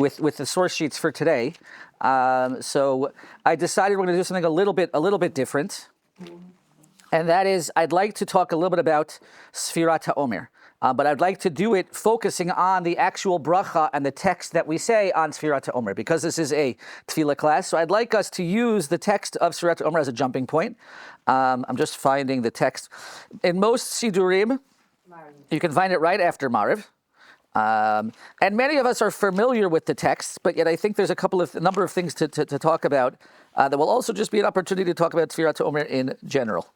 with the source sheets for today. So I decided we're going to do something a little bit different, and that is I'd like to talk a little bit about Sefirat Haomer. But I'd like to do it focusing on the actual bracha and the text that we say on Sefirat Haomer, because this is a tefillah class. So I'd like us to use the text of Sefirat Haomer as a jumping point. I'm just finding the text. In most Sidurim, you can find it right after Mariv. And many of us are familiar with the text, but yet I think there's a number of things to talk about that will also just be an opportunity to talk about Sefirat Haomer in general.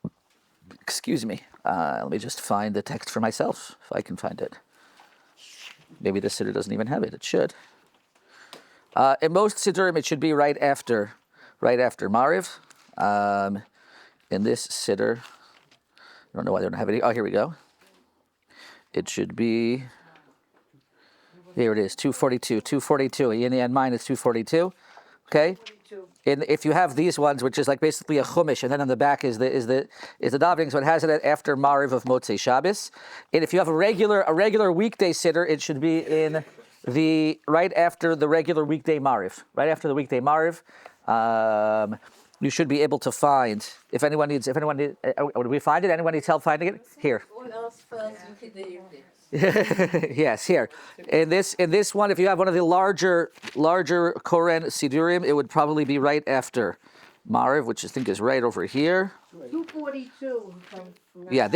Excuse me. Let me just find the text for myself, if I can find it. Maybe the siddur doesn't even have it. It should. In most siddurim, it should be right after Mariv. In this siddur, I don't know why they don't have it. Oh, here we go. It should be. Here it is, 242. 242. And mine is 242. Okay. If you have these ones, which is like basically a chumash, and then on the back is the davening, so it has it after Mariv of Motzei Shabbos. And if you have a regular weekday siddur, it should be in the right after the regular weekday Mariv. Right after the weekday Mariv, you should be able to find. If anyone needs, would we find it? Anyone needs help finding it? Here. Yes, here. In this one, if you have one of the larger Koren Sidurim, it would probably be right after Mariv, which I think is right over here. 242. Yeah,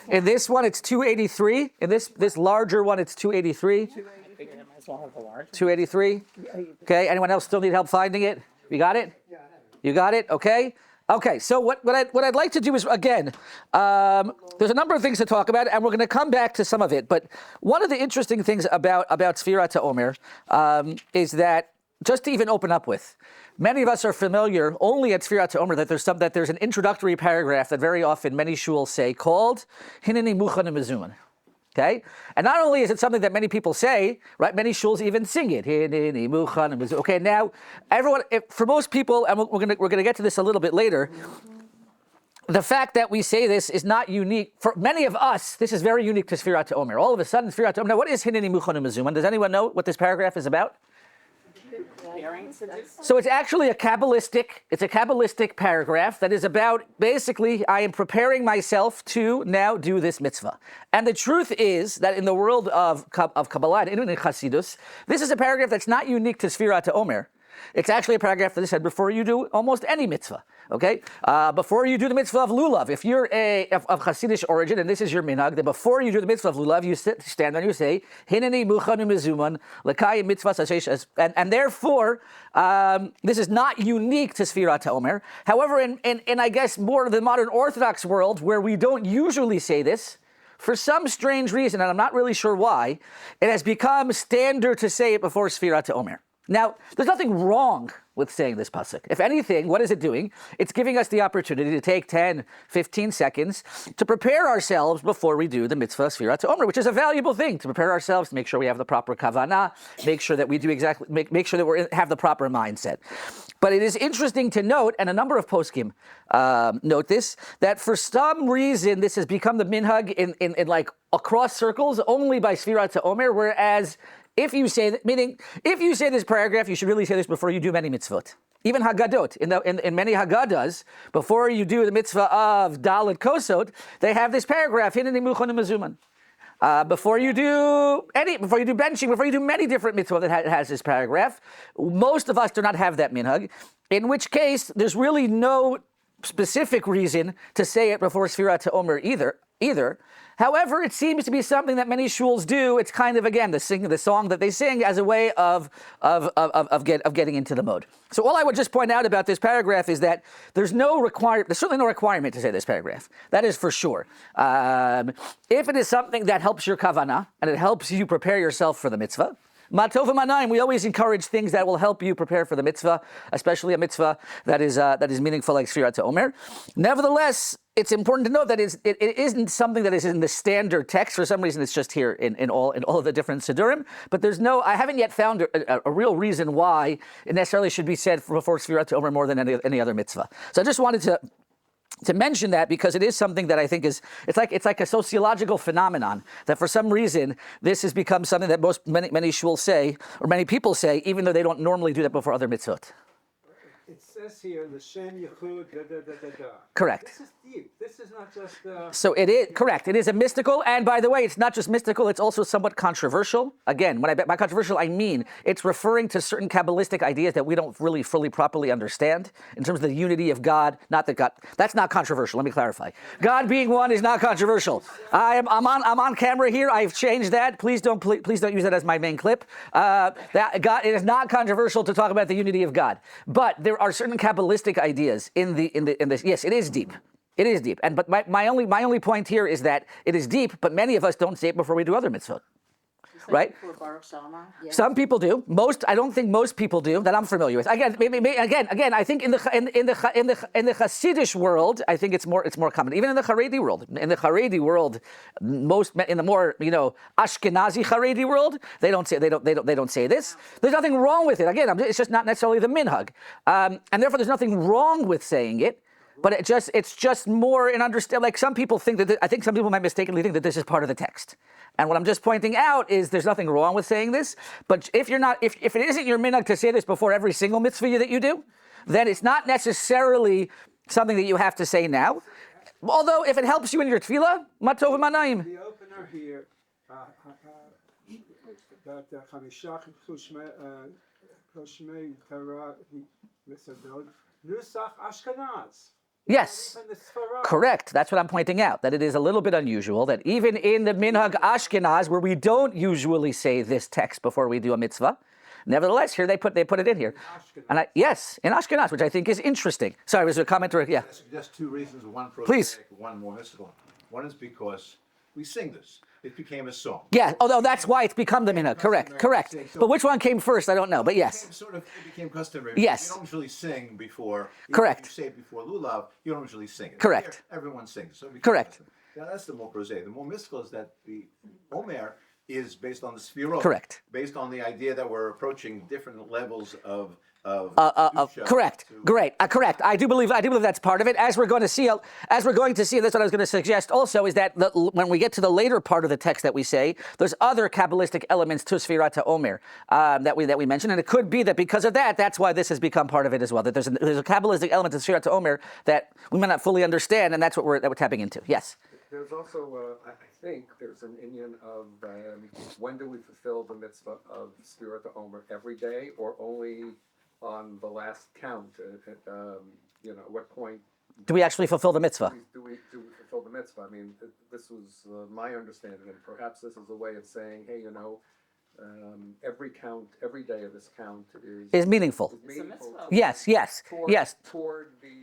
in this one it's 283. In this larger one it's 283. 283. Okay. Anyone else still need help finding it? You got it? You got it? Okay. Okay, so what I'd like to do is, again, there's a number of things to talk about, and we're going to come back to some of it. But one of the interesting things about Sefirat Haomer is that, just to even open up with, many of us are familiar only at Sefirat Haomer that there's an introductory paragraph that very often many shuls say called Hineni Muchan Mezuman. Okay, and not only is it something that many people say, right? Many shuls even sing it. Okay, now everyone, for most people, and we're gonna get to this a little bit later. The fact that we say this is not unique for many of us. This is very unique to Sefirat Haomer. All of a sudden, Sefirat Haomer. Now, what is Hineni Muchan Mezuman? Does anyone know what this paragraph is about? So it's actually a Kabbalistic paragraph that is about, basically, I am preparing myself to now do this mitzvah. And the truth is that in the world of Kabbalah and in Chassidus, this is a paragraph that's not unique to Sefirat Haomer. It's actually a paragraph that is said before you do almost any mitzvah. Okay, before you do the mitzvah of lulav, if you're of Hasidic origin and this is your minhag, then before you do the mitzvah of lulav, you stand and you say Hineni muchanu mezuman lekayim mitzvah, and therefore this is not unique to Sefirat Haomer. However, in I guess more of the modern Orthodox world, where we don't usually say this, for some strange reason, and I'm not really sure why, it has become standard to say it before Sefirat Haomer. Now, there's nothing wrong with saying this pasuk. If anything, what is it doing? It's giving us the opportunity to take 10, 15 seconds to prepare ourselves before we do the mitzvah Sefirat Haomer, which is a valuable thing, to prepare ourselves, to make sure we have the proper kavanah, make sure that we do make sure that we have the proper mindset. But it is interesting to note, and a number of poskim note this, that for some reason this has become the minhag in like across circles only by Sefirat Haomer, whereas if you say this paragraph, you should really say this before you do many mitzvot. Even Haggadot, in many Haggadahs, before you do the mitzvah of Dalet Kosot, they have this paragraph, Hineni Muchan Mezuman. Before you do benching, before you do many different mitzvot that has this paragraph, most of us do not have that minhag, in which case there's really no specific reason to say it before Sefirat Haomer either. However, it seems to be something that many shuls do. It's kind of, again, the song that they sing as a way of getting into the mode. So all I would just point out about this paragraph is that there's certainly no requirement to say this paragraph. That is for sure. If it is something that helps your kavanah and it helps you prepare yourself for the mitzvah, Matov v'manayim, we always encourage things that will help you prepare for the mitzvah, especially a mitzvah that is meaningful like Sefirat Haomer. Nevertheless, it's important to note that it isn't something that is in the standard text. For some reason, it's just here in all of the different Sidurim. But I haven't yet found a real reason why it necessarily should be said before Sefirat Haomer more than any other mitzvah. So I just wanted to to mention that because it is something that I think is, it's like a sociological phenomenon that for some reason this has become something that many shuls say, or many people say, even though they don't normally do that before other mitzvot. It says here, L'shem Yichud, da. Correct. This is deep. This is not just... So it is, correct. It is a mystical, and by the way, it's not just mystical, it's also somewhat controversial. Again, by controversial, I mean it's referring to certain Kabbalistic ideas that we don't really fully properly understand in terms of the unity of God. Not that God, that's not controversial, let me clarify. God being one is not controversial. I'm on camera here, I've changed that. Please don't use that as my main clip. It is not controversial to talk about the unity of God. But there are certain Kabbalistic ideas in this. Yes, it is deep. It is deep. But my only point here is that it is deep, but many of us don't say it before we do other mitzvot. Right? Yes. Some people do. I don't think most people do that I'm familiar with. Again, I think in the Hasidish world, I think it's more common. Even in the Haredi world, in the more Ashkenazi Haredi world, they don't say this. There's nothing wrong with it. Again, it's just not necessarily the minhag, and therefore there's nothing wrong with saying it. But it's just more in understand. Like some people think that I think some people might mistakenly think that this is part of the text. And what I'm just pointing out is there's nothing wrong with saying this. But if it isn't your minhag to say this before every single mitzvah that you do, then it's not necessarily something that you have to say now. Although if it helps you in your tefillah, matov v'manayim. The opener here, that Chamishach Choshmei Torah Mitzadot Nusach Ashkenaz. Yes, correct. That's what I'm pointing out, that it is a little bit unusual that even in the Minhag Ashkenaz, where we don't usually say this text before we do a mitzvah, nevertheless, here they put it in here. And yes, in Ashkenaz, which I think is interesting. Sorry, was there a comment or, yeah? I suggest two reasons, one prosaic, Please. one more mystical. One is because we sing this. It became a song. Yeah, although that's why it's become the minhag. Correct. But which one came first, I don't know, but yes. It became customary. Yes. You don't usually sing before. Correct. If you say it before lulav, you don't usually sing it. Correct. Here, everyone sings. So it becomes Correct. customary. Now that's the more prosaic. The more mystical is that the Haomer is based on the Sefirat. Correct. Based on the idea that we're approaching different levels of correct. Correct. I do believe that's part of it. As we're going to see, that's what I was going to suggest also is that when we get to the later part of the text that we say, there's other Kabbalistic elements to Sefirat Haomer that we mentioned, and it could be that because of that, that's why this has become part of it as well. That there's a Kabbalistic element to Sefirat Haomer that we might not fully understand, and that's what we're tapping into. Yes. There's also, I think, there's an Inyan of when do we fulfill the mitzvah of Sefirat Haomer every day, or only on the last count? At what point do we actually fulfill the mitzvah? Do we fulfill the mitzvah? I mean, this was my understanding, and perhaps this is a way of saying, hey, every day of this count is meaningful. Yes. Toward the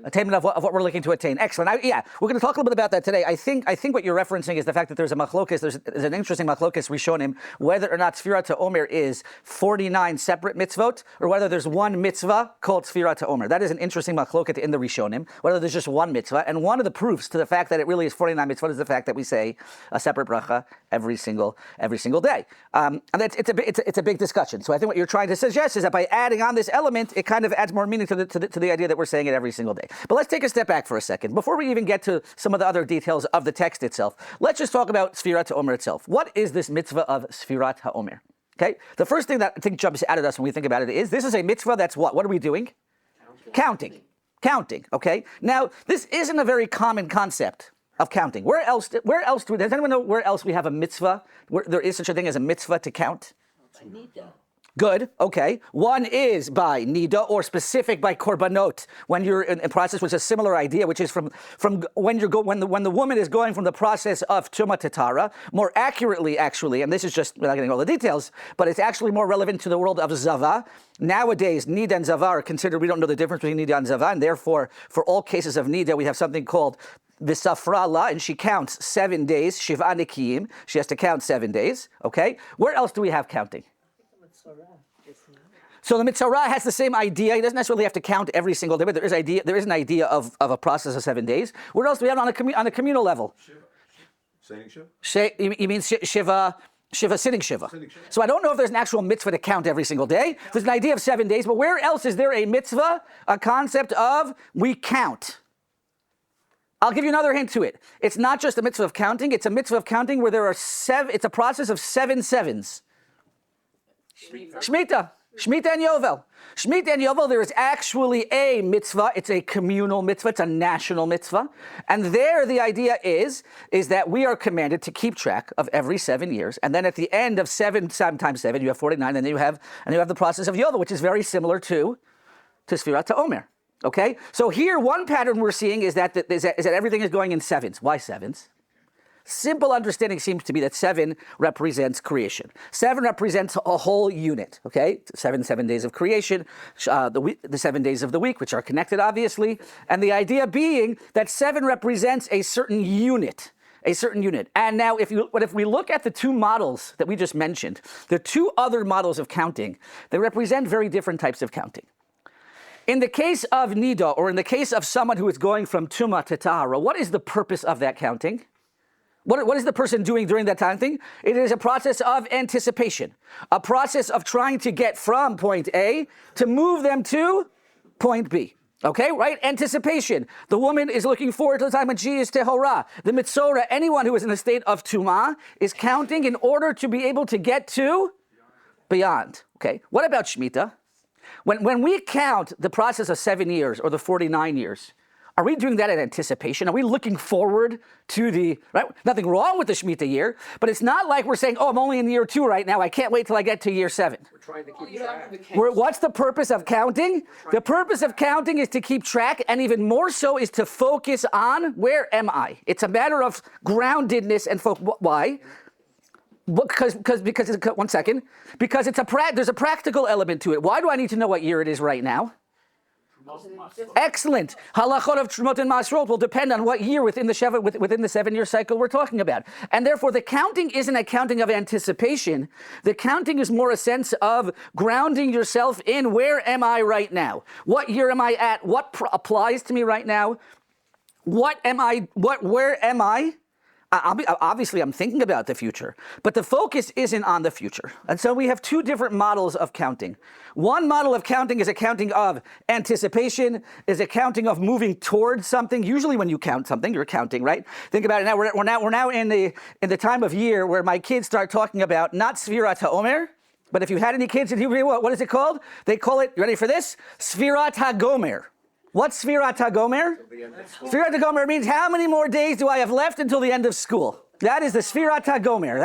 attainment of what we're looking to attain. Excellent. We're going to talk a little bit about that today. I think what you're referencing is the fact that there's a machlokes. There's an interesting machlokes Rishonim whether or not Sefirat Haomer is 49 separate mitzvot or whether there's one mitzvah called Sefirat Haomer. That is an interesting machlokes in the Rishonim. Whether there's just one mitzvah, and one of the proofs to the fact that it really is 49 mitzvot is the fact that we say a separate bracha every single day. And it's a big discussion. So I think what you're trying to suggest is that by adding on this element, it kind of adds more meaning to the idea that we're saying it every single day. But let's take a step back for a second. Before we even get to some of the other details of the text itself, let's just talk about Sefirat Haomer itself. What is this mitzvah of Sefirat Haomer? Okay, the first thing that I think jumps out at us when we think about it is this is a mitzvah that's what? What are we doing? Counting. Okay, now this isn't a very common concept of counting. Where else does anyone know where else we have a mitzvah? Where there is such a thing as a mitzvah to count? Good. Okay. One is by nida or specific by korbanot. When you're in a process, which is a similar idea, which is from when the woman is going from the process of tumah to tara. More accurately, actually, and this is just without getting all the details, but it's actually more relevant to the world of zava. Nowadays, nida and zava are considered. We don't know the difference between nida and zava, and therefore, for all cases of nida, we have something called V'safra, and she counts 7 days. Shiva nikiyim. She has to count 7 days. Okay. Where else do we have counting? So the Mitzorah has the same idea. He doesn't necessarily have to count every single day, but there is an idea of a process of 7 days. Where else do we have it on a communal level? Shiva. You mean Shiva, sitting Shiva. So I don't know if there's an actual mitzvah to count every single day. There's an idea of 7 days, but where else is there a mitzvah, a concept of we count? I'll give you another hint to it. It's not just a mitzvah of counting, it's a mitzvah of counting where there are it's a process of 7 sevens. Shemitah. Shemitah and Yovel. Shemitah and Yovel, there is actually a mitzvah. It's a communal mitzvah. It's a national mitzvah. And there the idea is that we are commanded to keep track of every 7 years. And then at the end of 7 times 7, you have 49. And then you have the process of Yovel, which is very similar to Sefirat Haomer. Okay? So here, one pattern we're seeing is that everything is going in sevens. Why sevens? Simple understanding seems to be that 7 represents creation. 7 represents a whole unit, okay? 7 days of creation, the 7 days of the week, which are connected, obviously. And the idea being that 7 represents a certain unit. And now if we look at the 2 models that we just mentioned, the 2 other models of counting, they represent very different types of counting. In the case of Nida, or in the case of someone who is going from Tumah to Tahara, what is the purpose of that counting? What is the person doing during that time thing? It is a process of anticipation, a process of trying to get from point A to move them to point B. Okay, right? Anticipation. The woman is looking forward to the time when she is TORAH. The Mitzorah, anyone who is in a state of Tumah, is counting in order to be able to get to beyond. Okay, what about Shemitah? When we count the process of 7 years or the 49 years, are we doing that in anticipation? Are we looking forward to right? Nothing wrong with the Shemitah year, but it's not like we're saying, I'm only in year 2 right now. I can't wait till I get to year 7. We're trying to keep track. What's the purpose of counting? The purpose of counting is to keep track, and even more so is to focus on where am I? It's a matter of groundedness and focus. Why? Because it's, one second. Because there's a practical element to it. Why do I need to know what year it is right now? Excellent. Halachot of Trumot and Masrot will depend on what year within the 7-year cycle we're talking about. And therefore, the counting isn't a counting of anticipation. The counting is more a sense of grounding yourself in where am I right now? What year am I at? What applies to me right now? Where am I? Obviously, I'm thinking about the future, but the focus isn't on the future. And so we have 2 different models of counting. One model of counting is a counting of anticipation, is a counting of moving towards something. Usually when you count something, you're counting, right? Think about it now. We're now in the time of year where my kids start talking about not Sefirat Haomer, but if you had any kids in Hebrew, what is it called? They call it, you ready for this? Sefirat HaGomer. What's Sefirat HaGomer? Sefirat HaGomer means how many more days do I have left until the end of school? That is the Sefirat HaGomer.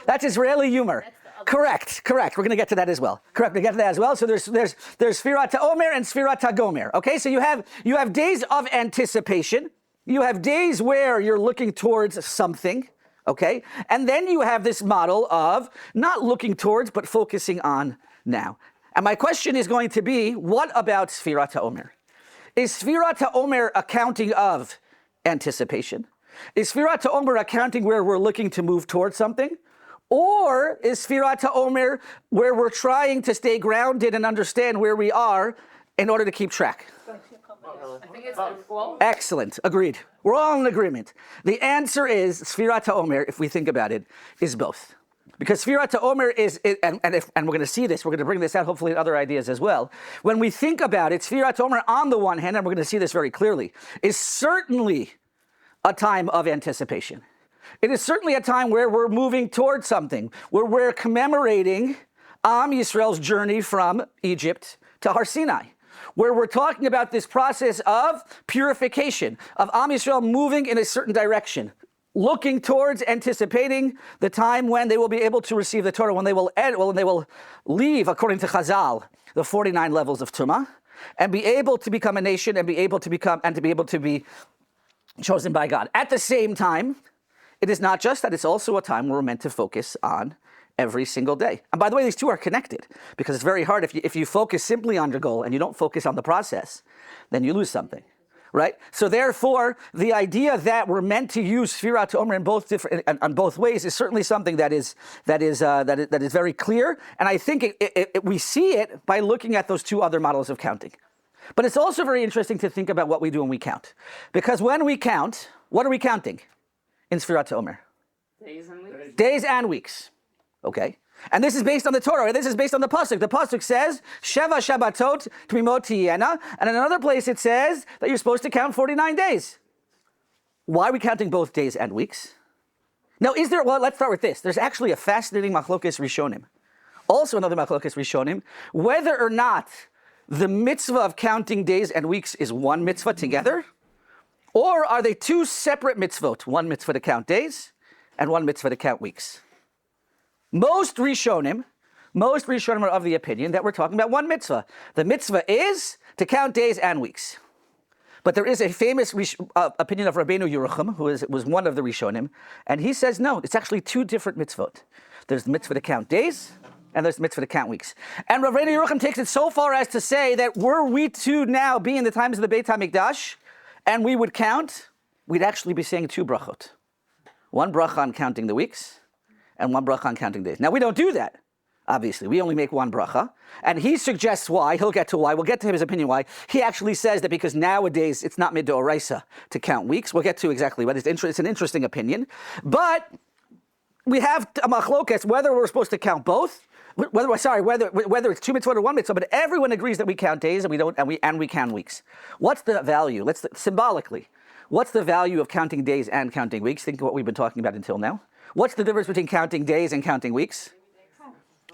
That's Israeli humor. Correct. We're going to get to that as well. Correct. We get to that as well. So there's Sefirat HaOmer and Sefirat HaGomer. Okay, so you have days of anticipation. You have days where you're looking towards something. Okay, and then you have this model of not looking towards but focusing on now. And my question is going to be, what about Sefirat HaOmer? Is Sefirat HaOmer a counting of anticipation? Is Sefirat HaOmer a counting where we're looking to move towards something? Or is Sefirat HaOmer where we're trying to stay grounded and understand where we are in order to keep track? I think it's both. Excellent. Agreed. We're all in agreement. The answer is, Sefirat HaOmer, if we think about it, is both. Because Sefirat HaOmer is, and we're going to see this, we're going to bring this out hopefully in other ideas as well. When we think about it, Sefirat HaOmer on the one hand, and we're going to see this very clearly, is certainly a time of anticipation. It is certainly a time where we're moving towards something, where we're commemorating OUisrael's journey from Egypt to Har Sinai, where we're talking about this process of purification, of OUisrael moving in a certain direction, looking towards, anticipating the time when they will be able to receive the Torah, when they will leave, according to Chazal, the 49 levels of Tumah, and be able to become a nation, and be able to be chosen by God. At the same time, it is not just that, it's also a time where we're meant to focus on every single day. And by the way, these 2 are connected, because it's very hard if you focus simply on your goal and you don't focus on the process, then you lose something. Right? So therefore, the idea that we're meant to use Sefirat HaOmer on both ways is certainly something that is very clear. And I think we see it by looking at those 2 other models of counting. But it's also very interesting to think about what we do when we count. Because when we count, what are we counting in Sefirat HaOmer? Days and weeks. Days and weeks. Okay? And this is based on the Torah. Right? This is based on the pasuk. The pasuk says, Sheva Shabbatot Tmimot Tiyena. And in another place it says that you're supposed to count 49 days. Why are we counting both days and weeks? Now, well, let's start with this. There's actually a fascinating machlokes rishonim. Also another machlokes rishonim, whether or not the mitzvah of counting days and weeks is one mitzvah together, or are they two separate mitzvot? One mitzvah to count days, and one mitzvah to count weeks. Most rishonim are of the opinion that we're talking about one mitzvah. The mitzvah is to count days and weeks. But there is a famous opinion of Rabbeinu Yerucham, who was one of the rishonim, and he says no, it's actually two different mitzvot. There's the mitzvah to count days, and there's the mitzvah to count weeks. And Rabbeinu Yerucham takes it so far as to say that were we to now be in the times of the Beit HaMikdash, and we would count, we'd actually be saying two brachot. One bracha on counting the weeks, and one bracha on counting days. Now we don't do that, obviously. We only make one bracha. And he suggests why, he'll get to why, we'll get to his opinion why. He actually says that because nowadays it's not mid-d'oraisa to count weeks. We'll get to exactly what it's an interesting opinion. But we have a machlokes whether we're supposed to count both, whether it's two mitzvot or one mitzvah, but everyone agrees that we count days and we count weeks. What's the value? Symbolically, what's the value of counting days and counting weeks? Think of what we've been talking about until now. What's the difference between counting days and counting weeks?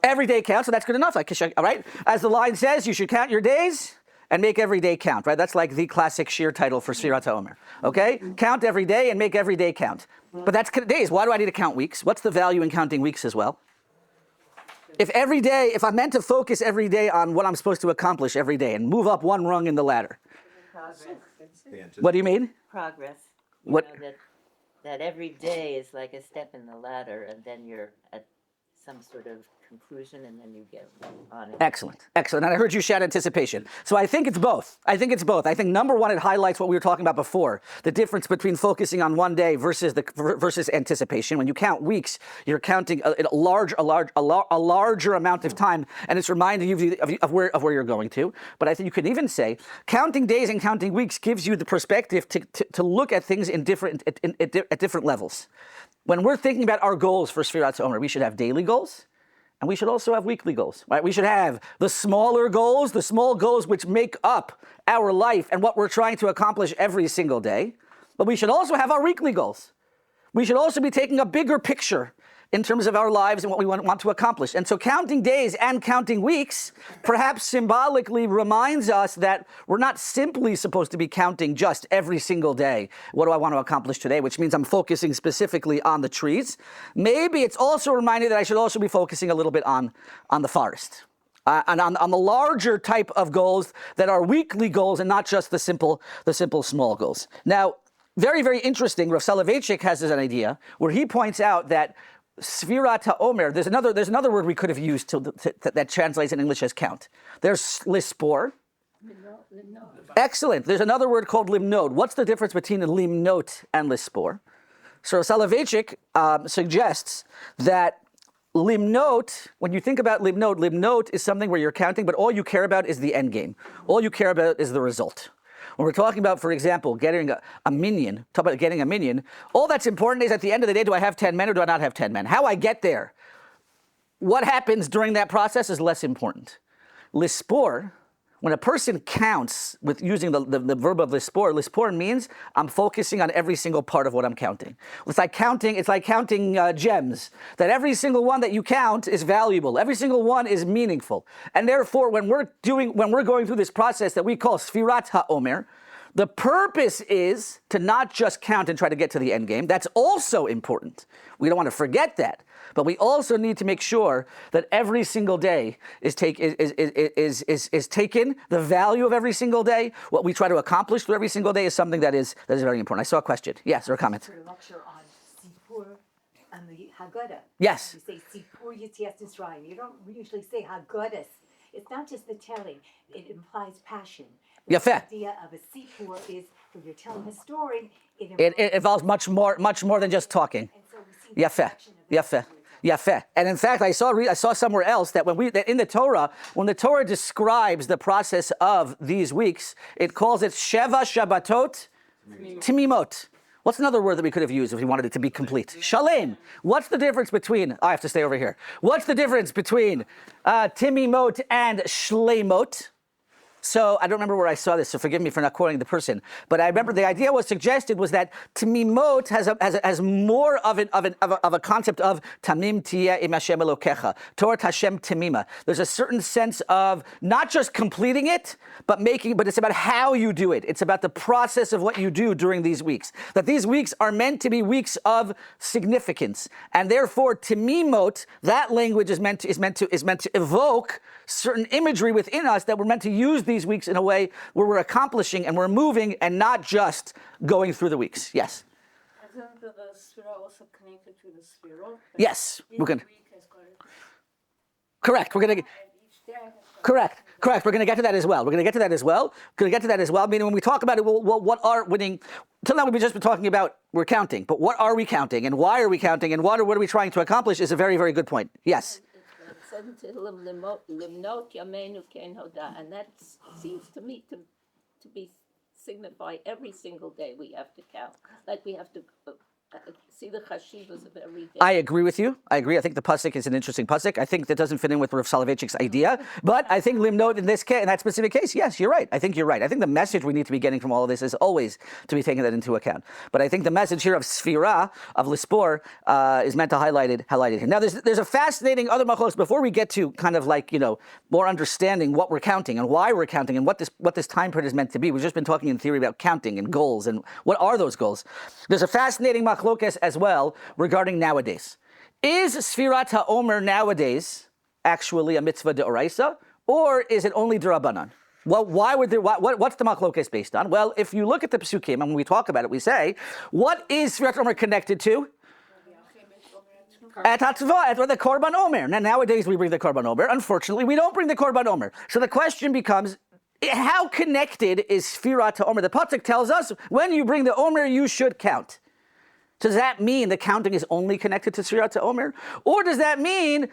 Every day counts, so that's good enough. All right? As the line says, you should count your days and make every day count, right? That's like the classic shir title for Sefirat Haomer. Okay? Count every day and make every day count. But that's days. Why do I need to count weeks? What's the value in counting weeks as well? If I'm meant to focus every day on what I'm supposed to accomplish every day and move up one rung in the ladder. What do you mean? Progress. What? That every day is like a step in the ladder, and then you're at some sort of conclusion, and then you get on it. Excellent. And I heard you shout anticipation. So I think it's both. I think number one, it highlights what we were talking about before, the difference between focusing on one day versus anticipation. When you count weeks, you're counting a larger amount of time, and it's reminding you of where you're going to. But I think you could even say counting days and counting weeks gives you the perspective to look at things at different levels. When we're thinking about our goals for Sefirat Haomer, we should have daily goals, and we should also have weekly goals, right? We should have the smaller goals, the small goals which make up our life and what we're trying to accomplish every single day. But we should also have our weekly goals. We should also be taking a bigger picture in terms of our lives and what we want to accomplish. And so counting days and counting weeks perhaps symbolically reminds us that we're not simply supposed to be counting just every single day. What do I want to accomplish today? Which means I'm focusing specifically on the trees. Maybe it's also reminding that I should also be focusing a little bit on the forest. And on the larger type of goals that are weekly goals and not just the simple small goals. Now, very, very interesting, Rav Soloveitchik has an idea where he points out that Sefirat Haomer, there's another word we could have used that translates in English as count. There's lispor. Excellent. There's another word called limnod. What's the difference between limnot and lispor? So Soloveitchik suggests that limnot, when you think about limnot is something where you're counting, but all you care about is the end game. All you care about is the result. When we're talking about, for example, getting a minion, all that's important is at the end of the day, do I have 10 men or do I not have 10 men? How I get there, what happens during that process is less important. Lispor, when a person counts with using the verb of lispor means I'm focusing on every single part of what I'm counting. It's like counting gems, that every single one that you count is valuable. Every single one is meaningful. And therefore, when we're going through this process that we call Sefirat Haomer, the purpose is to not just count and try to get to the end game. That's also important. We don't want to forget that. But we also need to make sure that every single day is taken, the value of every single day, what we try to accomplish through every single day is something that is very important. I saw a question. Yes, or a comment. For a lecture on Sipur and the Haggadah. Yes. You say Sipur Yetzias Mitzrayim. You don't usually say Haggadahs. It's not just the telling. It implies passion. Yafeh. The idea of a Sipur is when you're telling a story, it involves much more than just talking. And so we see Yafeh. And in fact, I saw somewhere else that in the Torah, when the Torah describes the process of these weeks, it calls it Sheva Shabbatot Timimot. What's another word that we could have used if we wanted it to be complete? Shalem. What's the difference between, I have to stay over here. What's the difference between Timimot and Shlemot? So I don't remember where I saw this, so forgive me for not quoting the person. But I remember the idea was suggested was that tamimot has more of a concept of tamim tiyeh im Hashem Elokecha, Torah Hashem tamima. There's a certain sense of not just completing it, but it's about how you do it. It's about the process of what you do during these weeks. That these weeks are meant to be weeks of significance, and therefore tamimot, that language is meant to evoke certain imagery within us that we're meant to use these weeks in a way where we're accomplishing and we're moving and not just going through the weeks. Yes. Isn't the Sefirat also connected to the Sefirot? Yes. Each We're going. week has got it, Correct. We're going to. and each day has got Correct. We're going to get to that as well. Meaning, when we talk about it, what are winning? Till now, we've just been talking about we're counting, but what are we counting, and why are we counting, and what are we trying to accomplish? Is a very, very good point. Yes. Limnot Yameinu Ken Hoda, and that seems to me to be signify every single day we have to count, like we have to see the chashivas of every day. I agree with you. I think the pasuk is an interesting pasuk. I think that doesn't fit in with Rav Soloveitchik's idea, but I think limnot in that specific case, yes, you're right. I think you're right. I think the message we need to be getting from all of this is always to be taking that into account. But I think the message here of Sefirah, of Lispor, is meant to highlight it here. Now, there's a fascinating other machlos before we get to kind of like, more understanding what we're counting and why we're counting and what this time period is meant to be. We've just been talking in theory about counting and goals and what are those goals. There's a fascinating machlokes as well regarding nowadays. Is Sefirat Haomer nowadays actually a mitzvah deoraisa, or is it only d'Rabbanan? Well, what's the machlokes based on? Well, if you look at the psukim, and when we talk about it, we say, what is Sefirat Haomer connected to? At the Korban Omer. Now, nowadays we bring the Korban Omer. Unfortunately, we don't bring the Korban Omer. So the question becomes, how connected is Sefirat Haomer? The pasuk tells us, when you bring the Omer, you should count. Does that mean the counting is only connected to Sefirat Haomer? Or does that mean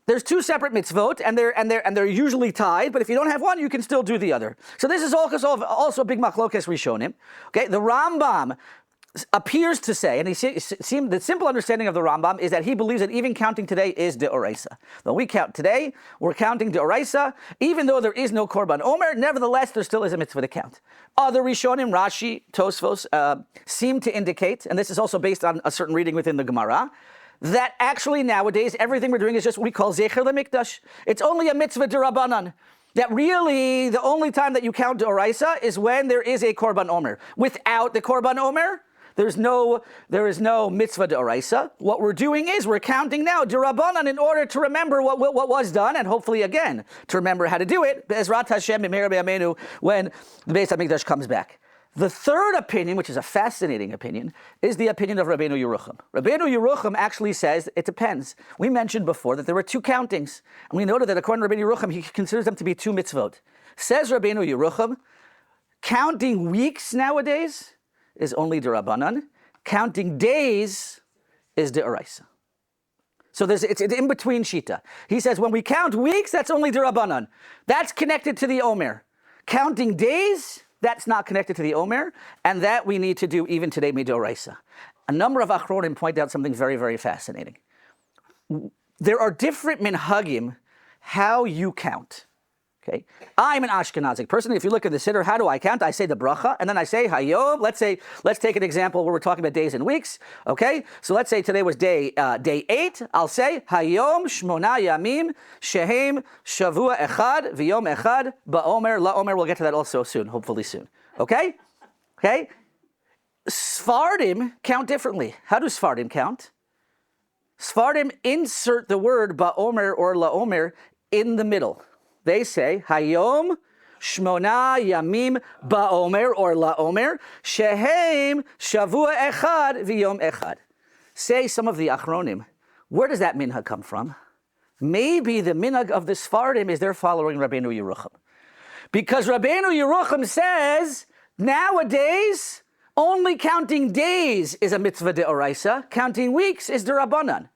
there's two separate mitzvot and they're usually tied, but if you don't have one, you can still do the other? So this is also a big machlokes rishonim. Okay, the Rambam appears to say, and the simple understanding of the Rambam is that he believes that even counting today is deoraisa. When we count today, we're counting deoraisa, even though there is no Korban Omer, nevertheless, there still is a mitzvah to count. Other Rishonim, Rashi, Tosfos, seem to indicate, and this is also based on a certain reading within the Gemara, that actually nowadays, everything we're doing is just what we call Zecher LeMikdash. It's only a mitzvah d'Rabbanan. That really, the only time that you count deoraisa is when there is a Korban Omer. Without the Korban Omer, there is no mitzvah d'oraisa. What we're doing is we're counting now d'Rabbanan in order to remember what was done, and hopefully again to remember how to do it. Be'ezrat Hashem b'meira b'yameinu, when the Beis Hamikdash comes back. The third opinion, which is a fascinating opinion, is the opinion of Rabbeinu Yerucham. Rabbeinu Yerucham actually says it depends. We mentioned before that there were two countings, and we noted that according to Rabbeinu Yerucham, he considers them to be two mitzvot. Says Rabbeinu Yerucham, counting weeks nowadays is only d'Rabbanan. Counting days is d'oraisa. So it's an in-between shita. He says when we count weeks, that's only d'Rabbanan. That's connected to the Omer. Counting days, that's not connected to the Omer, and that we need to do even today d'oraisa. A number of achronim point out something very, very fascinating. There are different minhagim how you count. Okay, I'm an Ashkenazic person. If you look at the Siddur, how do I count? I say the bracha, and then I say Hayom. Let's take an example where we're talking about days and weeks. Okay, so let's say today was day 8. I'll say Hayom Shmona Yamim Shehem Shavua Echad V'Yom Echad Ba'Omer LaOmer. We'll get to that also soon, hopefully soon. Okay. Sfardim count differently. How do Sfardim count? Sfardim insert the word Ba'Omer or LaOmer in the middle. They say, Hayom Shmona Yamim Ba'Omer or LaOmer Shehem Shavua Echad V'Yom Echad. Say some of the achronim. Where does that minhag come from? Maybe the minhag of the Sfardim is they're following Rabbeinu Yerucham. Because Rabbeinu Yerucham says, nowadays, only counting days is a mitzvah deoraisa, counting weeks is d'Rabbanan.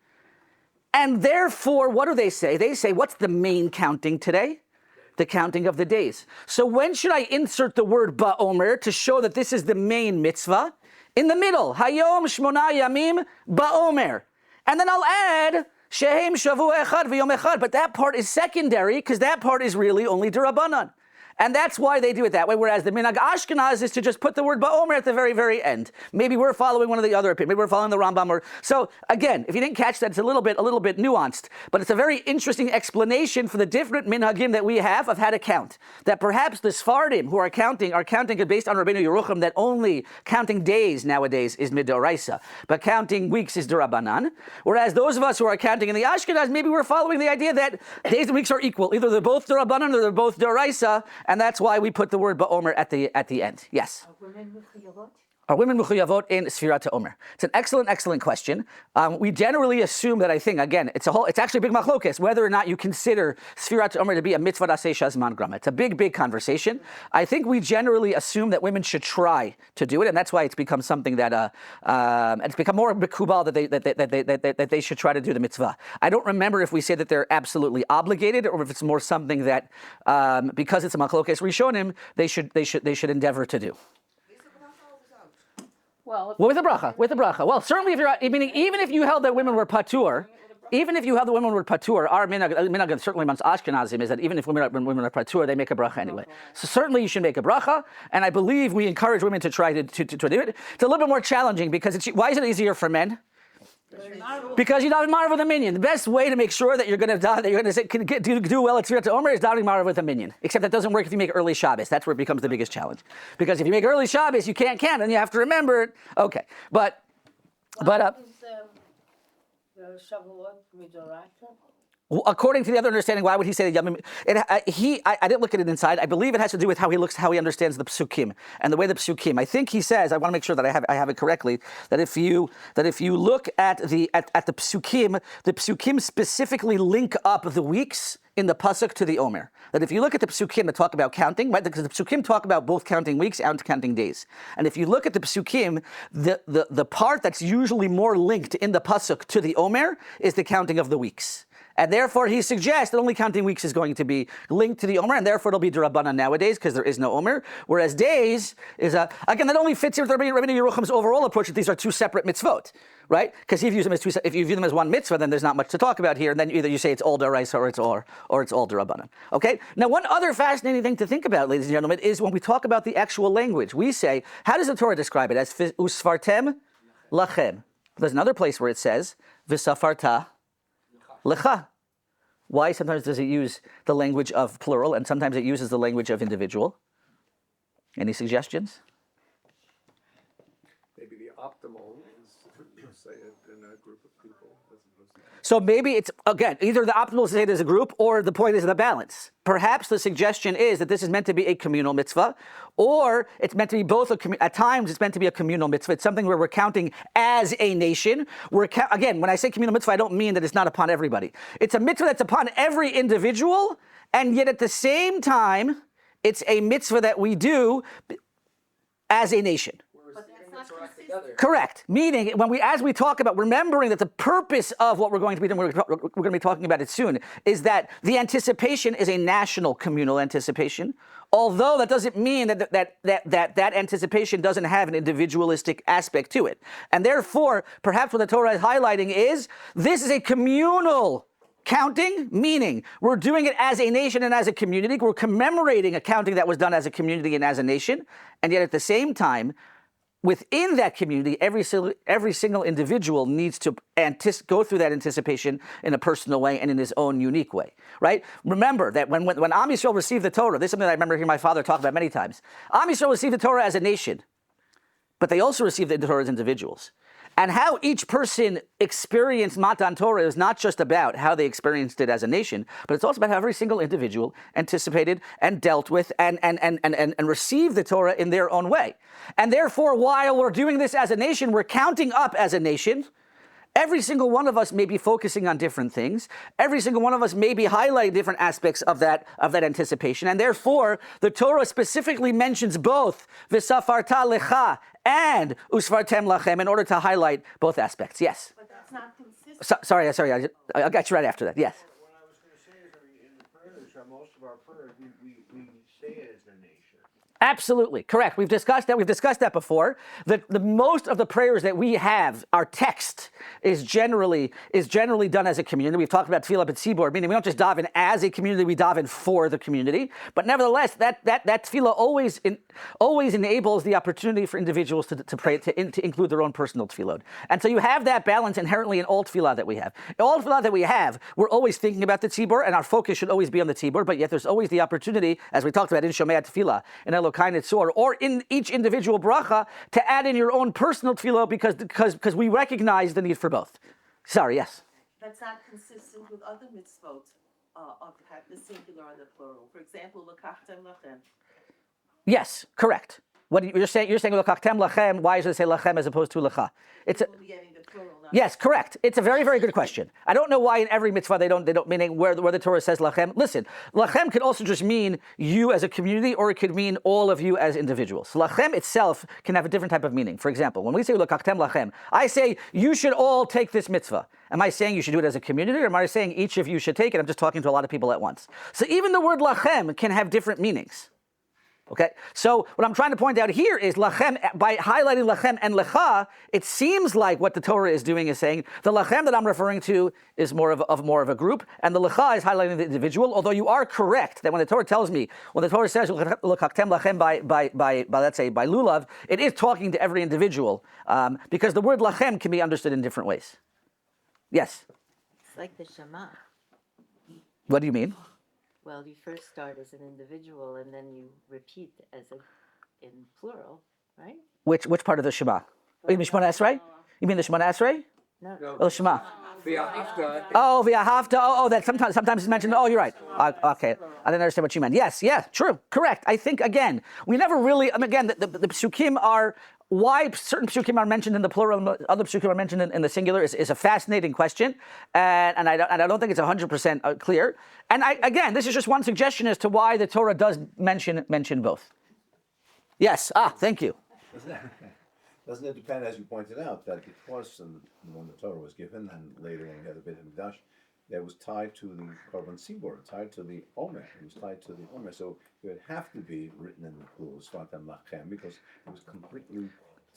And therefore, what do they say? They say, what's the main counting today? The counting of the days. So when should I insert the word ba'omer to show that this is the main mitzvah? In the middle, Hayom Shmona Yamim ba'omer. And then I'll add, Shehem Shavua Echad V'Yom Echad. But that part is secondary, because that part is really only d'Rabbanan. And that's why they do it that way, whereas the Minhag Ashkenaz is to just put the word Ba'omer at the very, very end. Maybe we're following one of the other opinions. Maybe we're following the Rambam. So again, if you didn't catch that, it's a little bit nuanced, but it's a very interesting explanation for the different minhagim that we have of how to count. That perhaps the Sfardim who are counting based on Rabbeinu Yerucham that only counting days nowadays is midoraisa, but counting weeks is derabanan. Whereas those of us who are counting in the Ashkenaz, maybe we're following the idea that days and weeks are equal. Either they're both derabanan or they're both doraisa, and that's why we put the word Ba'omer at the end. Yes. Are women mechuyavot in Sefirat Omer? It's an excellent question. We generally assume that, I think, again, it's actually a big machlokes, whether or not you consider Sefirat Omer to be a mitzvah aseh shazman grama. It's a big conversation. I think we generally assume that women should try to do it, and that's why it's become something that, it's become more mikubal that they should try to do the mitzvah. I don't remember if we say that they're absolutely obligated, or if it's more something that, because it's a machlokes rishonim, they should endeavor to do. Well, With the bracha. Well, certainly if you're, meaning even if you held that women were patur, our minhag certainly amongst Ashkenazim is that even if women are patur, they make a bracha anyway. So certainly you should make a bracha, and I believe we encourage women to try to do it. It's a little bit more challenging because why is it easier for men? Because you daven marav with a minion. The best way to make sure that you're going to do well at Sefirat Omer is davening marav with a minion. Except that doesn't work if you make early Shabbos. That's where it becomes the biggest challenge. Because if you make early Shabbos, you can't count, and you have to remember it. Okay, but the Shavuot midoraisa? according to the other understanding, why would he say that Yamim? I didn't look at it inside. I believe it has to do with how he understands the psukim and the way the psukim. I think he says. I want to make sure that I have it correctly. That if you look at the psukim specifically link up the weeks in the pasuk to the Omer. That if you look at the psukim that talk about counting, right? Because the psukim talk about both counting weeks and counting days. And if you look at the psukim, the part that's usually more linked in the pasuk to the Omer is the counting of the weeks. And therefore, he suggests that only counting weeks is going to be linked to the Omer, and therefore it'll be D'Rabbanan nowadays because there is no Omer. Whereas days is again, that only fits in with Rabbeinu Yerucham's overall approach that these are two separate mitzvot, right? Because he views them as two. If you view them as one mitzvah, then there's not much to talk about here. And then either you say it's all D'Oraisa or it's all D'Rabbanan. Okay. Now, one other fascinating thing to think about, ladies and gentlemen, is when we talk about the actual language. We say, how does the Torah describe it? As usfartem lachem. There's another place where it says v'safarta lecha. Why sometimes does it use the language of plural and sometimes it uses the language of individual? Any suggestions? Maybe the optimal is to say it in a group of people as opposed to... So maybe it's, again, either the optimal is to say it as a group or the point is the balance. Perhaps the suggestion is that this is meant to be a communal mitzvah, or it's meant to be both, at times it's meant to be a communal mitzvah. It's something where we're counting as a nation. Again, when I say communal mitzvah, I don't mean that it's not upon everybody. It's a mitzvah that's upon every individual, and yet at the same time, it's a mitzvah that we do as a nation. Correct. Meaning, as we talk about remembering that the purpose of what we're going to be doing, we're going to be talking about it soon, is that the anticipation is a national communal anticipation. Although that doesn't mean that anticipation doesn't have an individualistic aspect to it. And therefore, perhaps what the Torah is highlighting is this is a communal counting, meaning we're doing it as a nation and as a community. We're commemorating a counting that was done as a community and as a nation. And yet at the same time, within that community, every single individual needs to go through that anticipation in a personal way and in his own unique way, right? Remember that when Am Yisrael received the Torah, this is something I remember hearing my father talk about many times. Am Yisrael received the Torah as a nation, but they also received the Torah as individuals. And how each person experienced Matan Torah is not just about how they experienced it as a nation, but it's also about how every single individual anticipated and dealt with and received the Torah in their own way. And therefore, while we're doing this as a nation, we're counting up as a nation. Every single one of us may be focusing on different things. Every single one of us may be highlighting different aspects of that anticipation. And therefore, the Torah specifically mentions both v'safarta lecha and usfartem lachem in order to highlight both aspects. Yes? But that's not consistent. Sorry, I got you right after that. Yes. What I was going to say is, in the prayers, most of our prayers, we say it as a nation. Absolutely correct. We've discussed that. We've discussed that before. The most of the prayers that we have, our text is generally done as a community. We've talked about tefillah b'tzibur, meaning we don't just daven as a community, we daven for the community. But nevertheless, that tefillah always enables the opportunity for individuals to pray to include their own personal tefillot. And so you have that balance inherently in all tefillah that we have. In all tefillah that we have, we're always thinking about the tzibur, and our focus should always be on the tzibur. But yet there's always the opportunity, as we talked about in Shomei Tefillah, in Elokai Nitzor, or in each individual bracha, to add in your own personal tefillah because we recognize the need for both. Sorry, yes. That's not consistent with other mitzvot of the singular and the plural. For example, l'kachtem lachem. Yes, correct. What you're saying l'kachtem lachem. Why does it say lachem as opposed to lecha? It's a, yes, correct. It's a very, very good question. I don't know why in every mitzvah they don't meaning where the Torah says lachem. Listen, lachem could also just mean you as a community, or it could mean all of you as individuals. Lachem itself can have a different type of meaning. For example, when we say l'kachtem lachem, I say you should all take this mitzvah. Am I saying you should do it as a community, or am I saying each of you should take it? I'm just talking to a lot of people at once. So even the word lachem can have different meanings. Okay, so what I'm trying to point out here is lachem, by highlighting lachem and lecha, it seems like what the Torah is doing is saying the lachem that I'm referring to is more of a group, and the lecha is highlighting the individual. Although you are correct that when the Torah tells me, when the Torah says l'kachtem lachem by let's say by lulav, it is talking to every individual because the word lachem can be understood in different ways. Yes. It's like the Shema. What do you mean? Well, you first start as an individual and then you repeat in plural, right? Which part of the Shema? Oh, you mean Shemona Esrei? You mean the Shemona Esrei? No. Oh, the Shema. V'ahavta. Oh, v'ahavta. Oh, that sometimes it's mentioned. Oh, you're right. Okay, I didn't understand what you meant. Yes, yeah, true, correct. I think again, we never really. Again, the psukim are. Why certain psukim are mentioned in the plural and other psukim are mentioned in the singular is a fascinating question, and I don't think it's 100% clear. And again, this is just one suggestion as to why the Torah does mention both. Yes. Thank you. Doesn't it depend, as you pointed out, that because when the Torah was given, and later when we had the Beit HaMikdash, that was tied to the Korban Tzibur, tied to the Omer. It was tied to the Omer. So it would have to be written in the plural, Svatam Lachem, because it was completely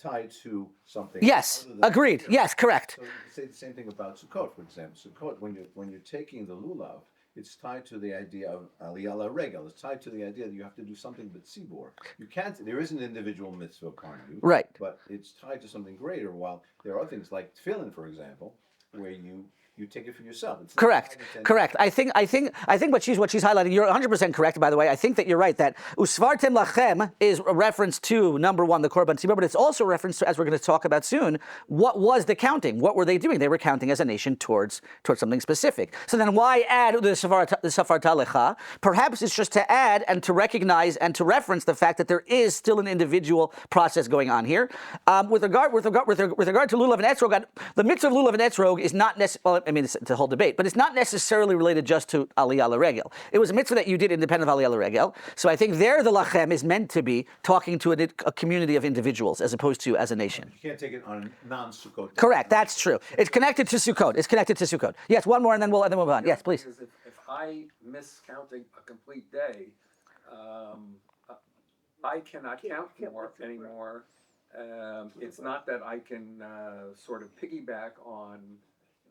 tied to something. Yes, agreed. Yes, correct. So you can say the same thing about Sukkot, for example. Sukkot, when you're taking the lulav, it's tied to the idea of aliyah laregel. It's tied to the idea that you have to do something but tzibur. You can't. There is an individual mitzvah upon you, right? But it's tied to something greater. While there are things like tefillin, for example, where you take it for yourself. It's correct. I think what she's highlighting. You're 100% correct. By the way, I think that you're right. That usvartem lachem is a reference to number one, the korban tzibur, but it's also a reference to, as we're going to talk about soon, what was the counting? What were they doing? They were counting as a nation towards something specific. So then, why add the safarta lecha? Perhaps it's just to add and to recognize and to reference the fact that there is still an individual process going on here. With regard to lulav and etrog, the mitzvah of lulav and etrog is not necessarily. I mean, it's a whole debate, but it's not necessarily related just to aliyah l'regel. It was a mitzvah that you did independent of aliyah l'regel. So I think there the lachem is meant to be talking to a community of individuals as opposed to as a nation. You can't take it on a non-Sukkot. Correct, that's true. It's connected to Sukkot. Yes, one more and then we'll move on. Yes, please. Because if I miss counting a complete day, I cannot count anymore. It's not that I can sort of piggyback on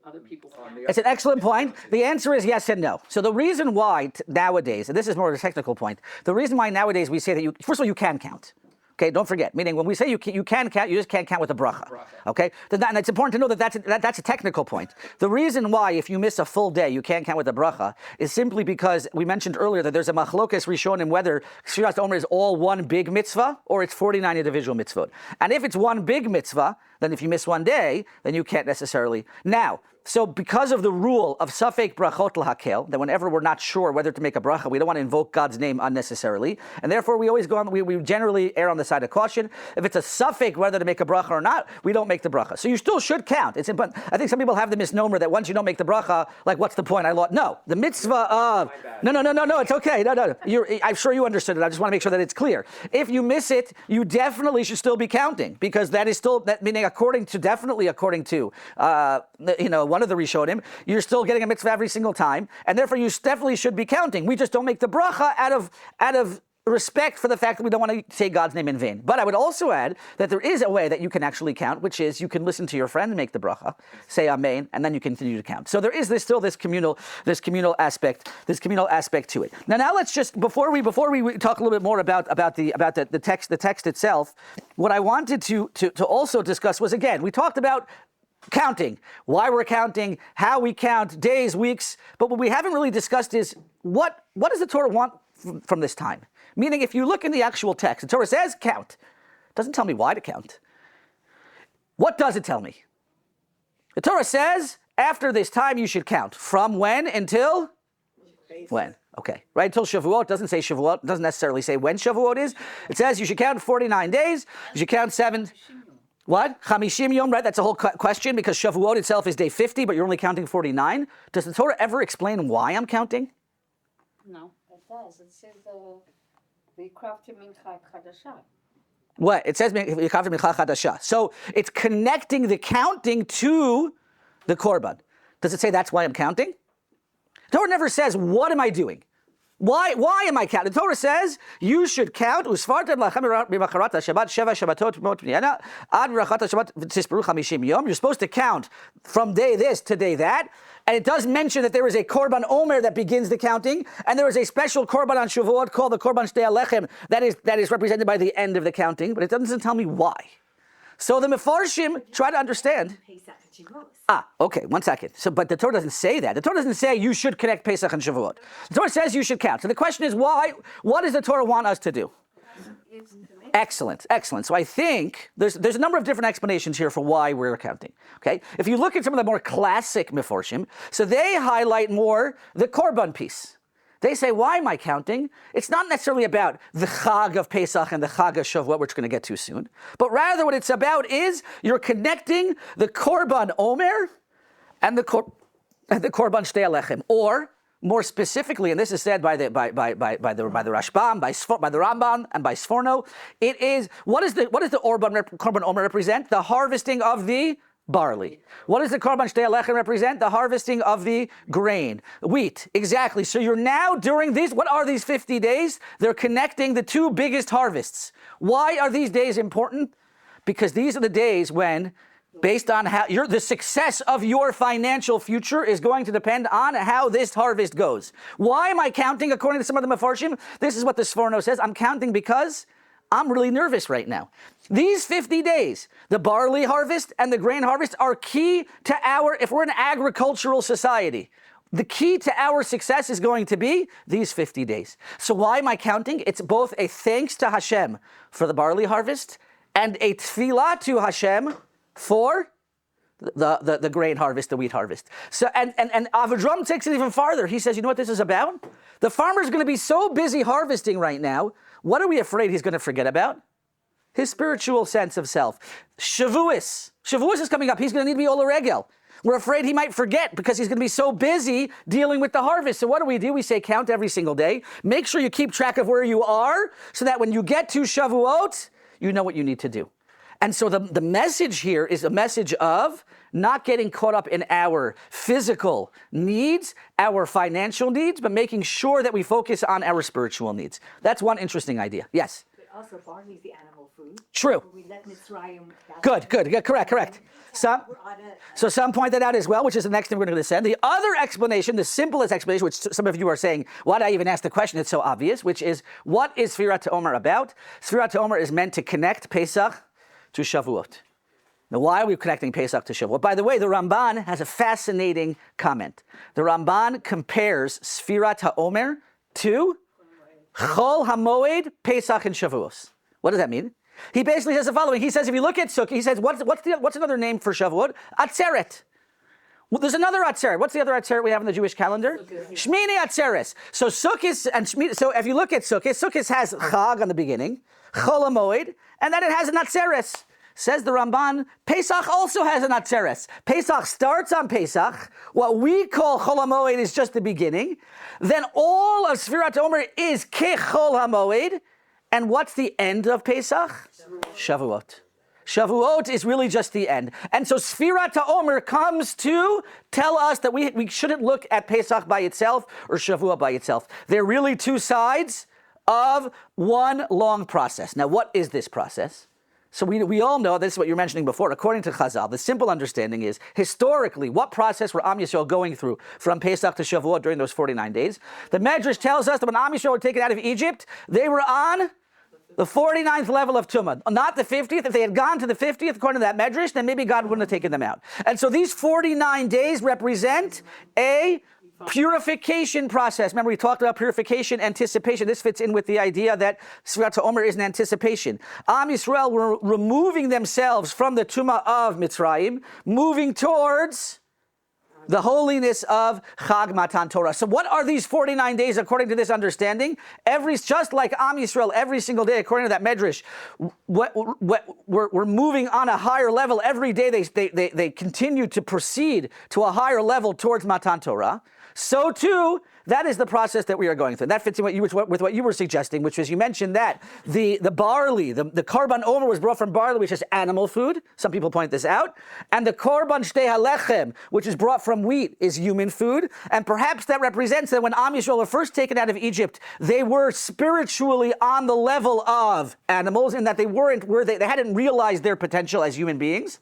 Other people's. It's an excellent point. The answer is yes and no. So the reason why nowadays, and this is more of a technical point, the reason why nowadays we say that first of all, you can count. Okay, don't forget. Meaning, when we say you can count, you just can't count with a bracha. Okay, and it's important to know that that's a technical point. The reason why, if you miss a full day, you can't count with a bracha is simply because we mentioned earlier that there's a machlokes rishonim whether Sefirat Omer is all one big mitzvah or it's 49 individual mitzvot. And if it's one big mitzvah, then if you miss one day, then you can't necessarily. Now, so because of the rule of safek brachot lahakel, that whenever we're not sure whether to make a bracha, we don't want to invoke God's name unnecessarily, and therefore we always go on. We generally err on the side of caution. If it's a safek whether to make a bracha or not, we don't make the bracha. So you still should count. It's important. I think some people have the misnomer that once you don't make the bracha, like what's the point? No, the mitzvah of no. It's okay. No. I'm sure you understood it. I just want to make sure that it's clear. If you miss it, you definitely should still be counting because that is still that meaning according to one of the Rishonim, you're still getting a mitzvah every single time, and therefore you definitely should be counting. We just don't make the bracha out of respect for the fact that we don't want to say God's name in vain. But I would also add that there is a way that you can actually count, which is you can listen to your friend and make the bracha, say Amen, and then you continue to count. So there's still this communal aspect to it. Now let's just before we talk a little bit more about the text itself, what I wanted to also discuss was, again, we talked about counting, why we're counting, how we count, days, weeks, but what we haven't really discussed is what does the Torah want from this time? Meaning, if you look in the actual text, the Torah says count. It doesn't tell me why to count. What does it tell me? The Torah says, after this time you should count. From when until? When? Okay, right, until Shavuot. It doesn't say Shavuot. It doesn't necessarily say when Shavuot is. It says you should count 49 days. You should count 7... What? Chamishim Yom, right? That's a whole question, because Shavuot itself is day 50, but you're only counting 49. Does the Torah ever explain why I'm counting? No, it does. It says the crafty mincha chadasha. What? It says V'yikavta mincha chadasha. So it's connecting the counting to the korban. Does it say that's why I'm counting? The Torah never says, what am I doing? Why am I counting? The Torah says you should count. You're supposed to count from day this to day that. And it does mention that there is a korban omer that begins the counting, and there is a special korban on Shavuot called the korban shtei alechem that is represented by the end of the counting, but it doesn't tell me why. So the Mefarshim try to understand. Okay, 1 second. But the Torah doesn't say that. The Torah doesn't say you should connect Pesach and Shavuot. The Torah says you should count. So the question is, why? What does the Torah want us to do? Excellent. So I think there's a number of different explanations here for why we're counting. Okay, if you look at some of the more classic Mefarshim, so they highlight more the korban piece. They say, why am I counting? It's not necessarily about the Chag of Pesach and the Chag of Shavuot, which we're going to get to soon. But rather what it's about is you're connecting the Korban Omer and the Korban Shtei Alechem. Or, more specifically, and this is said by the Rashbam, by the Ramban, and by Sforno, it is, what does the Korban Omer represent? The harvesting of the barley. What does the korban shtei alechem represent? The harvesting of the grain, wheat. Exactly. So you're now during these, what are these 50 days? They're connecting the two biggest harvests. Why are these days important? Because these are the days when, based on how the success of your financial future is going to depend on how this harvest goes. Why am I counting? According to some of the Mefarshim, this is what the Sforno says. I'm counting because I'm really nervous right now. These 50 days, the barley harvest and the grain harvest are key to if we're an agricultural society, the key to our success is going to be these 50 days. So why am I counting? It's both a thanks to Hashem for the barley harvest and a tefillah to Hashem for the grain harvest, the wheat harvest. So and Avedram takes it even farther. He says, you know what this is about? The farmer's going to be so busy harvesting right now. What are we afraid he's going to forget about? His spiritual sense of self. Shavuos is coming up. He's going to need to be Ola Regel. We're afraid he might forget because he's going to be so busy dealing with the harvest. So what do? We say count every single day. Make sure you keep track of where you are so that when you get to Shavuot, you know what you need to do. And so the message here is a message of not getting caught up in our physical needs, our financial needs, but making sure that we focus on our spiritual needs. That's one interesting idea. Yes? But also barley is the animal food. True. We let Mitzrayim. Good. Correct. So some point that out as well, which is the next thing we're going to send. The other explanation, the simplest explanation, which some of you are saying, why did I even ask the question? It's so obvious, which is, what is Sefirat Haomer about? Sefirat Haomer is meant to connect Pesach to Shavuot. Now, why are we connecting Pesach to Shavuot? By the way, the Ramban has a fascinating comment. The Ramban compares Sefirat Haomer to Chol HaMoed, Pesach, and Shavuos. What does that mean? He basically says the following. He says, if you look at Sukkot, he says, what's another name for Shavuot? Atzeret. Well, there's another Atzeret. What's the other Atzeret we have in the Jewish calendar? Shmini Atzeres. So Sukkot and Shmini. So if you look at Sukkot has Chag on the beginning, Chol HaMoed, and then it has an Atzeres. Says the Ramban, Pesach also has an Atzeres. Pesach starts on Pesach. What we call Chol HaMoed is just the beginning. Then all of Sefirat Haomer is Kechol HaMoed. And what's the end of Pesach? Shavuot. Shavuot is really just the end. And so Sefirat Haomer comes to tell us that we shouldn't look at Pesach by itself or Shavuot by itself. They're really two sides of one long process. Now, what is this process? So we all know, this is what you were mentioning before, according to Chazal, the simple understanding is, historically, what process were Am Yisrael going through from Pesach to Shavuot during those 49 days? The Medrash tells us that when Am Yisrael were taken out of Egypt, they were on the 49th level of Tumah, not the 50th. If they had gone to the 50th, according to that Medrash, then maybe God wouldn't have taken them out. And so these 49 days represent a purification process. Remember, we talked about purification, anticipation. This fits in with the idea that Sefirat Haomer is an anticipation. Am Yisrael were removing themselves from the Tumah of Mitzrayim, moving towards the holiness of Chag Matan Torah. So what are these 49 days according to this understanding? Just like Am Yisrael, every single day, according to that Medrash, we're moving on a higher level. Every day they continue to proceed to a higher level towards Matan Torah. So too, that is the process that we are going through. That fits in with what you were suggesting, which was, you mentioned that the barley, the korban omer was brought from barley, which is animal food. Some people point this out. And the korban shtei halechem, which is brought from wheat, is human food. And perhaps that represents that when Am Yisrael were first taken out of Egypt, they were spiritually on the level of animals, in that they hadn't realized their potential as human beings.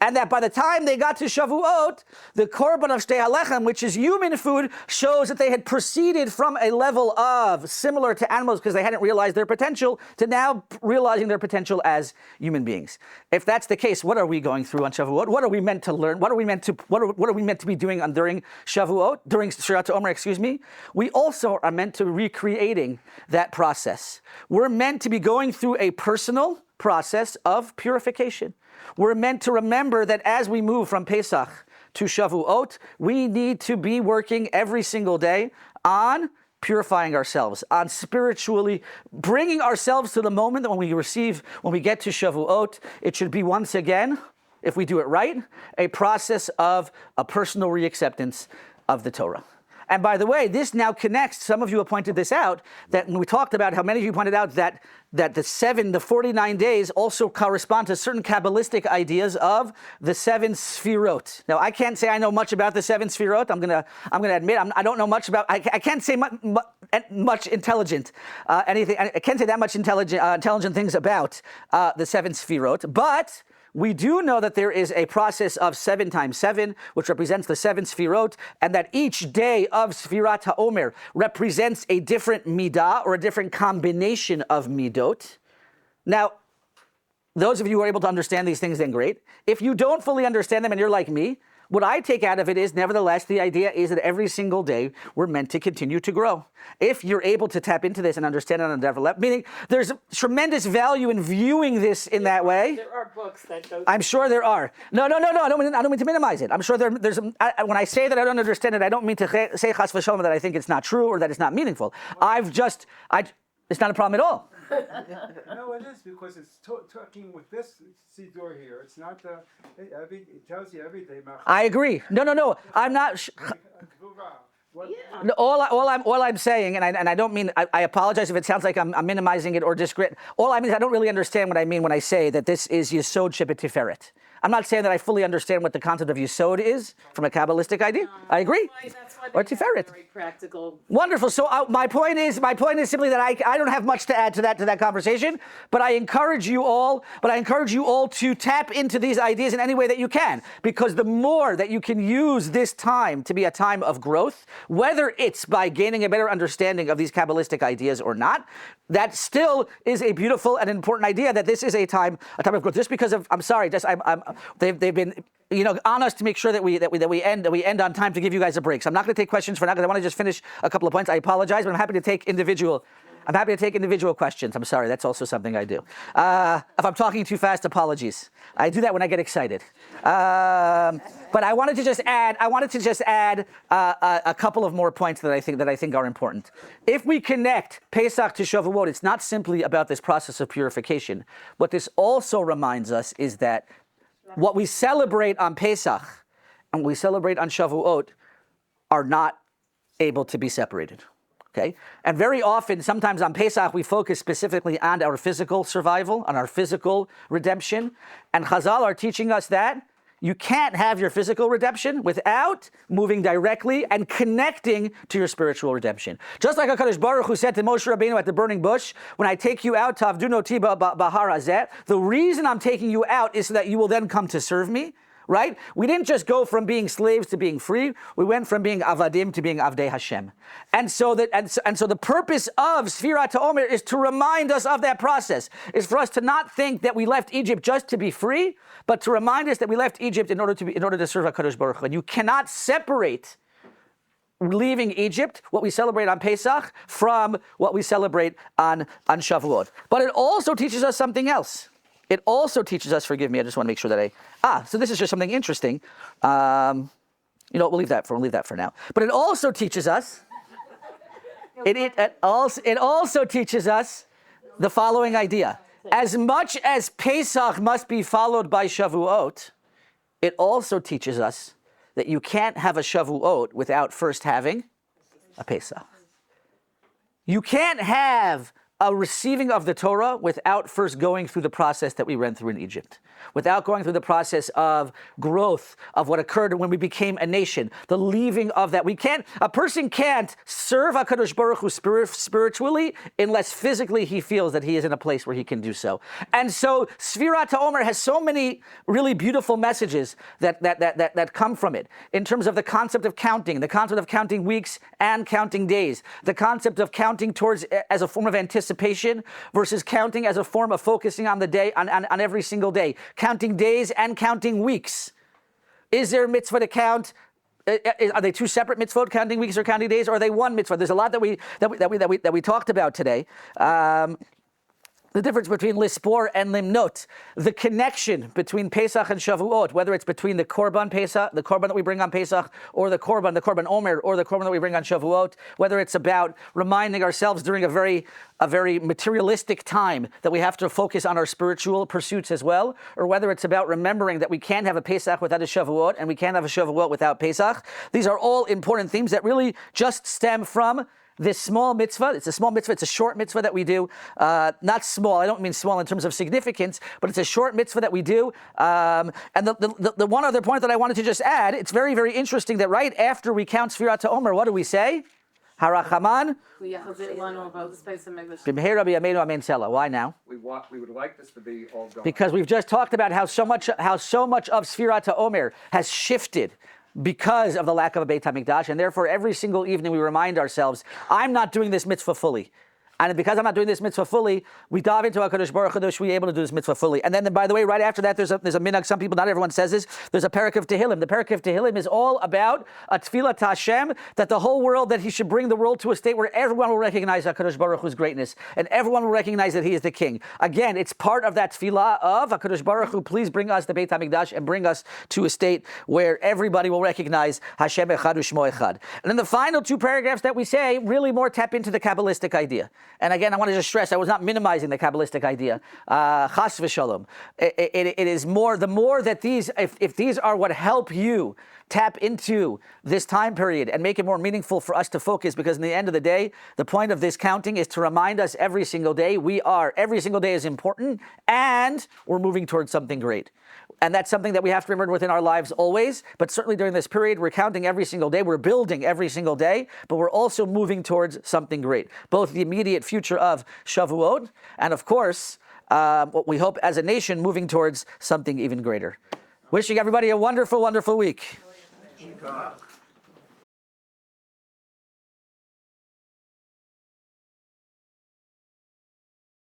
And that by the time they got to Shavuot, the korban of shtei halechem, which is human food, shows that they had proceeded from a level of similar to animals because they hadn't realized their potential to now realizing their potential as human beings. If that's the case, what are we going through on Shavuot? What are we meant to learn? What are we meant to be doing during Shavuot, during Sefirat Haomer, We also are meant to recreating that process. We're meant to be going through a personal process of purification. We're meant to remember that as we move from Pesach to Shavuot, we need to be working every single day on purifying ourselves, on spiritually bringing ourselves to the moment that when we get to Shavuot, it should be once again, if we do it right, a process of a personal reacceptance of the Torah. And by the way, this now connects, some of you have pointed this out, that when we talked about how many of you pointed out that the 49 days also correspond to certain Kabbalistic ideas of the 7 Sefirot. Now, I can't say I know much about the 7 Sefirot. I'm gonna admit I don't know much about. I can't say much intelligent anything. I can't say that much intelligent things about the 7 Sefirot, but we do know that there is a process of 7 times 7, which represents the 7 Sefirot, and that each day of Sefirat Haomer represents a different midah, or a different combination of midot. Now, those of you who are able to understand these things, then great. If you don't fully understand them and you're like me, what I take out of it is, nevertheless, the idea is that every single day we're meant to continue to grow. If you're able to tap into this and understand it on a develop, meaning there's tremendous value in viewing this in that way. There are books that go. I'm sure there are. No. I don't mean to minimize it. I'm sure there's. When I say that I don't understand it, I don't mean to say chas v'shalom that I think it's not true or that it's not meaningful. It's not a problem at all. No, it is, because it's talking with this siddur here. It's not it tells you everything. I agree. No. I'm not. No, all I'm saying, and I don't mean, I apologize if it sounds like I'm minimizing it or discredit. All I mean is I don't really understand what I mean when I say that this is Yesod Shebetiferet. I'm not saying that I fully understand what the concept of Yesod is from a Kabbalistic idea. I agree. That's why Or Tiferet. very practical. Wonderful. So my point is simply that I don't have much to add to that conversation, but I encourage you all to tap into these ideas in any way that you can, because the more that you can use this time to be a time of growth, whether it's by gaining a better understanding of these Kabbalistic ideas or not, that still is a beautiful and important idea that this is a time of growth. Just because of, they've been on us to make sure that we end on time to give you guys a break. So I'm not going to take questions for now because I want to just finish a couple of points. I apologize, but I'm happy to take individual questions. I'm sorry, that's also something I do. If I'm talking too fast, apologies. I do that when I get excited. But I wanted to just add a couple of more points that I think are important. If we connect Pesach to Shavuot, it's not simply about this process of purification. What this also reminds us is that what we celebrate on Pesach and what we celebrate on Shavuot are not able to be separated. Okay? And very often, sometimes on Pesach, we focus specifically on our physical survival, on our physical redemption. And Chazal are teaching us that You can't have your physical redemption without moving directly and connecting to your spiritual redemption. Just like HaKadosh Baruch Hu said to Moshe Rabbeinu at the burning bush, when I take you out, Tavdunoti Bahar Hazeh, the reason I'm taking you out is so that you will then come to serve me. Right? We didn't just go from being slaves to being free. We went from being avadim to being avdei Hashem. And so the purpose of Sefirat Haomer is to remind us of that process. Is for us to not think that we left Egypt just to be free, but to remind us that we left Egypt in order to serve HaKadosh Baruch Hu. And you cannot separate leaving Egypt, what we celebrate on Pesach, from what we celebrate on Shavuot. But it also teaches us something else. It also teaches us, forgive me, I just want to make sure that so this is just something interesting. We'll leave that for now. But it also teaches us, it also teaches us the following idea. As much as Pesach must be followed by Shavuot, it also teaches us that you can't have a Shavuot without first having a Pesach. You can't have a receiving of the Torah without first going through the process that we went through in Egypt, without going through the process of growth of what occurred when we became a nation, the leaving of that. A person can't serve HaKadosh Baruch Hu spiritually unless physically he feels that he is in a place where he can do so. And so Sefirat Haomer has so many really beautiful messages that come from it, in terms of the concept of counting, the concept of counting weeks and counting days, the concept of counting towards as a form of anticipation versus counting as a form of focusing on the day, on every single day, counting days and counting weeks. Is there a mitzvah to count? Are they two separate mitzvot, counting weeks or counting days, or are they one mitzvah? There's a lot that we talked about today. The difference between Lispor and Limnot, the connection between Pesach and Shavuot, whether it's between the Korban Pesach, the Korban that we bring on Pesach, or the Korban Omer, or the Korban that we bring on Shavuot, whether it's about reminding ourselves during a very materialistic time that we have to focus on our spiritual pursuits as well, or whether it's about remembering that we can't have a Pesach without a Shavuot, and we can't have a Shavuot without Pesach. These are all important themes that really just stem from this small mitzvah. It's a small mitzvah. It's a short mitzvah that we do. Not small. I don't mean small in terms of significance, but it's a short mitzvah that we do. And the one other point that I wanted to just add, it's very, very interesting that right after we count Sefirat Haomer, what do we say? Harachaman. Why now? We would like this to be all gone. Because we've just talked about how so much of Sefirat Haomer has shifted because of the lack of a Beit HaMikdash, and therefore every single evening we remind ourselves, I'm not doing this mitzvah fully. And because I'm not doing this mitzvah fully, we dive into HaKadosh Baruch Hu to be able to do this mitzvah fully. And then, by the way, right after that, there's a minhag. Some people, not everyone says this. There's a parak of Tehillim. The parak of Tehillim is all about a tefillah to Hashem, that the whole world, that He should bring the world to a state where everyone will recognize HaKadosh Baruch Hu's greatness, and everyone will recognize that He is the King. Again, it's part of that tefillah of HaKadosh Baruch Hu, please bring us the Beit HaMikdash and bring us to a state where everybody will recognize Hashem Echad U'Shmo Echad. And then the final two paragraphs that we say really more tap into the Kabbalistic idea. And again, I want to just stress, I was not minimizing the Kabbalistic idea. Chas v'shalom. It is more, the more that these, if these are what help you tap into this time period and make it more meaningful for us to focus, because in the end of the day, the point of this counting is to remind us every single day, every single day is important, and we're moving towards something great. And that's something that we have to remember within our lives always, but certainly during this period, we're counting every single day, we're building every single day, but we're also moving towards something great. Both the immediate future of Shavuot, and of course, what we hope as a nation, moving towards something even greater. Wishing everybody a wonderful, wonderful week.